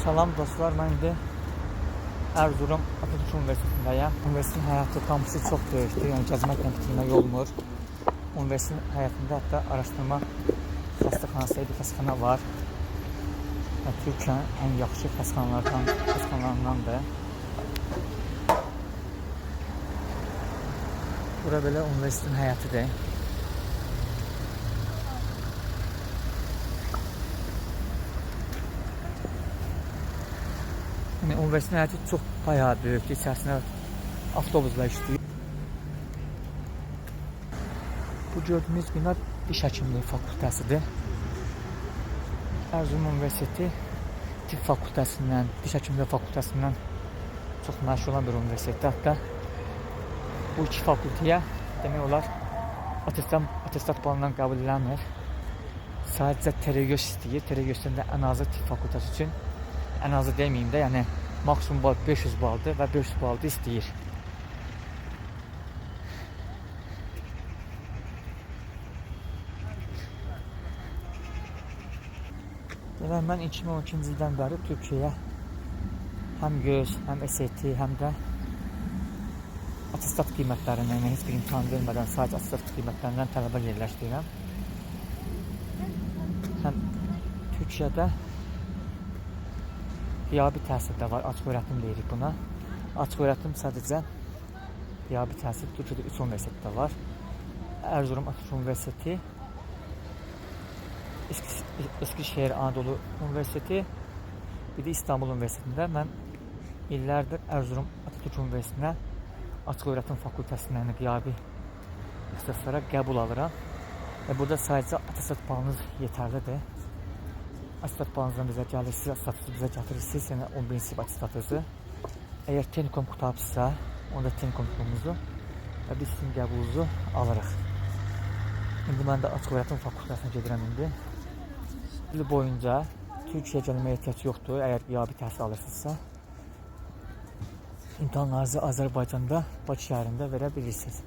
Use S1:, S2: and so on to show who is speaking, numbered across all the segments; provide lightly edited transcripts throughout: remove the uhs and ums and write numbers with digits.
S1: Salam dostlar, mən indi Erzurum Atatürk Universitetindəyəm. Universitetin həyatı, kampusu çox böyükdür, yəni gəzməklə bitirmək olmur. Universitetin həyatında hətta araşdırma xəstəxanası, bir xəstəxana var. Türkiyənin ən yaxşı xəstəxanalarındandır. Bura belə universitetin həyatıdır. Universitetin həyatı çox bayağı böyükdür. İçərisində avtobuslar işləyir. Bu gördüyünüz bina diş həkimliyi fakültəsidir. Erzurum Universiteti tibb fakültəsindən, diş həkimliyi fakültəsindən çox məşhur olan bir universitetdir. Hətta bu iki fakültəyə demək olar atestat balından qəbul edilmir. Sadəcə TRGÖS istəyir. TRGÖS-dən də ən azı tibb fakültəsi üçün, ən azı deməyim də, yəni maksimum bal 500 baldır və 500 baldır istəyir. Demək, mən 2012-ci ildən bəri Türkiyəyə həm göz, həm SAT, həm də atestat qiymətlərindən, heç bir imtahan vermədən sadəcə atestat qiymətlərindən tələbə yerləşdirirəm. Həm Türkiyədə qiyabi təhsil də var, açıq öyrətim deyirik buna. Açıq öyrətim sadəcə qiyabi təhsil Türkiyədə 3 universitetdə var. Erzurum Atatürk Universiteti, Eskişehir Anadolu Universiteti, bir də İstanbul Universitetində. Mən illərdir Erzurum Atatürk Universitetinə açıq öyrətim fakültəsindən qiyabi ixtisaslara qəbul alıram. Və burada sadəcə atestat balınız yetərlidir. Atestat balınızdan bizə gəlirsiniz, atestatunuzu bizə gətirirsiniz, yəni 11-ci sinif atestatınızı. Əgər Technikum qutabsızsa, onda Technikum diplomumuzu və biz sizin qəbulunuzu alırıq. İndi mən də açıq öyrətim fakültəsinə gedirəm indi. Il boyunca Türkiyəyə gəlməyə ehtiyac yoxdur, əgər qiyabi təhsil alırsınızsa. İmtahanlarınızı Azərbaycanda, Bakı şəhərində verə bilirsiniz.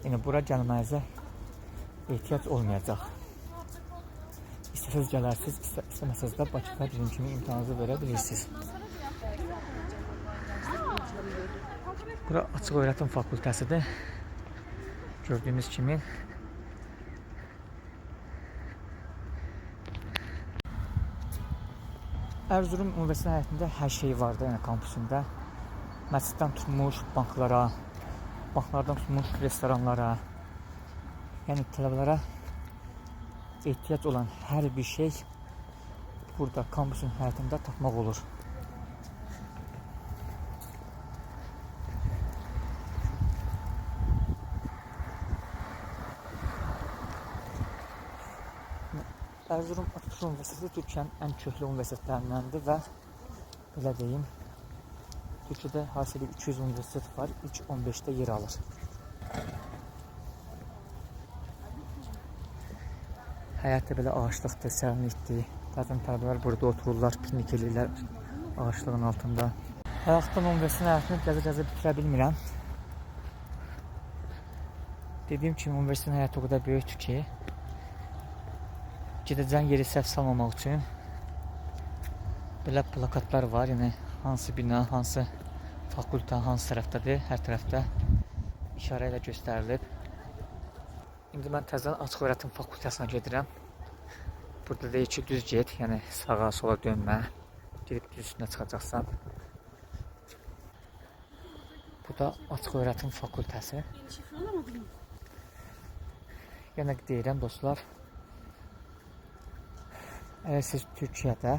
S1: Yəni, bura gəlməyinizə ehtiyac olmayacaq. İstəsəz gələrsiniz, istəməsəz də Bakıda bizim kimi imtahanınızı verə bilirsiniz. Bura açıq öyrətim fakültəsidir. Gördüyünüz kimi. Erzurum Universiteti həyatında hər şey vardı, yəni kampüsündə. Məsciddən tutmuş banklara, banklardan tutmuş restoranlara, yəni tələbələrə ehtiyac olan hər bir şey burada kampüsün həyatında tapmaq olur. Erzurum Atatürk Universiteti Türkiyənin ən köklü universitetlərindəndir və belə deyim, Türkiyədə hasilə 200 universitet var, ilk 15-də yer alır. Həyat da belə ağaçlıqdır, sərinlikdir. Bəzən tələbələr burada otururlar, piknik edirlər ağaçlığın altında. Həyatdan universitetin həyatını gəzə-gəzə bitirə bilmirəm. Dediyim kimi, universitetin həyatı o qədər böyükdür ki, gedəcən yeri səhv salmamaq üçün belə plakatlar var, yəni hansı bina, hansı fakültə, hansı tərəfdədir, hər tərəfdə işarə ilə göstərilib. İndi mən təzədən açıq öyrətim fakültəsinə gedirəm. Burada deyir ki, düz get, yəni sağa, sola dönmə, gedib düz üstünə çıxacaqsan. Bu da açıq öyrətim fakültəsi. Yenə deyirəm dostlar, əgər siz Türkiyədə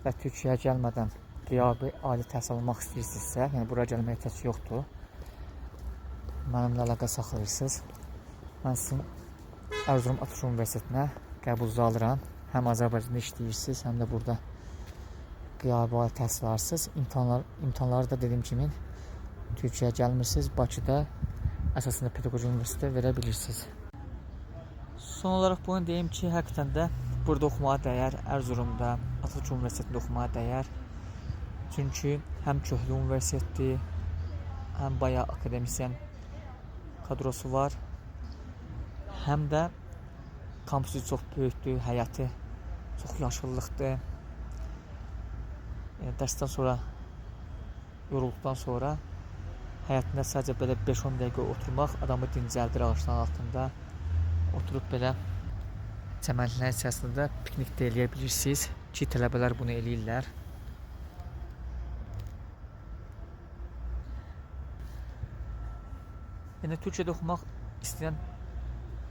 S1: və Türkiyəyə gəlmədən qiyabi ali təhsil almaq istəyirsinizsə, yəni bura gəlməyə ehtiyac yoxdur, mənimlə əlaqə saxlayırsınız. Mən sizin Erzurum Atatürk Universitetinə qəbulunuzu alıram. Həm Azərbaycanda işləyirsiniz, həm də burada qiyabi ali təhsil alırsınız. İmtahanları da dediyim kimi Türkiyəyə gəlmirsiniz, Bakıda əsasında pedaqoji universitetə verə bilirsiniz. Son olaraq bunu deyim ki, həqiqətən də burada oxumağa dəyər, Erzurumda, Atatürk Universitetində oxumağa dəyər. Çünki həm köklü universitetdir, həm bayağı akademisyen kadrosu var, həm də kampüsü çox böyükdür, həyatı çox yaşıllıqdır. Yəni dərsdən sonra, yorulduqdan sonra həyatında sadəcə belə 5-10 dəqiqə oturmaq adamı dincəldir ağacların altında. Oturub belə çəmənliklərin içərisində piknik də eləyə bilirsiniz ki, tələbələr bunu eləyirlər. Yəni Türkiyədə oxumaq istəyən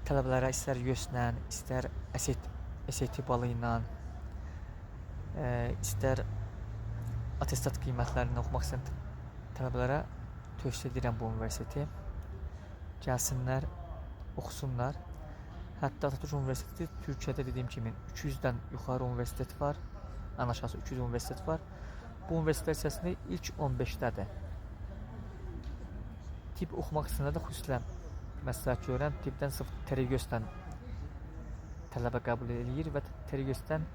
S1: tələbələrə istər YÖS-lə, istər SAT balı ilə, istər attestat qiymətlərindən oxumaq istəyən tələbələrə tövsiyə edirəm bu universiteti. Gəlsinlər, oxusunlar. Hətta Atatürk Universiteti Türkiyədə dediyim kimi 200-dən yuxarı universitet var. Ən aşağısı 200 universitet var. Bu universitetlər içərisində ilk 15-dədir. Tibb oxumaq istəyənlər də xüsusilə məsləhət görürəm. Tibbdən sırf TEREGÖS-dən tələbə qəbul edir və TEREGÖS-dən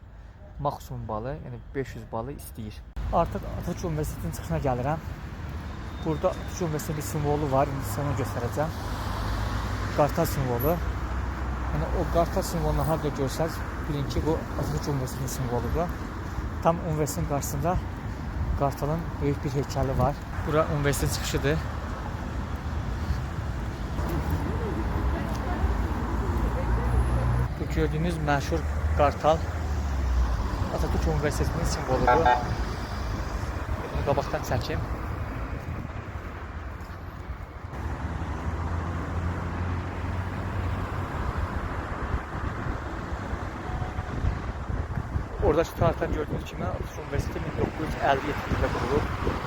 S1: maksimum balı, yəni 500 balı istəyir. Artıq Atatürk Universitetinin çıxışına gəlirəm. Burada Atatürk Universitetinin bir simvolu var. İndi sizə onu göstərəcəm. Qartal simvolu. Yəni o qartal simvolunu harada görsəniz, bilin ki, bu Atatürk Universitetinin simvoludur. Tam universitetin qarşısında qartalın böyük bir heykəli var. Bura universitet çıxışıdır. Bu gördüyünüz məşhur qartal Atatürk Universitetinin simvoludur. Bunu qabaqdan çəkim. Oradakı tarixdən gördüyünüz kimi Atatürk Universiteti 1957 ildə qurulub.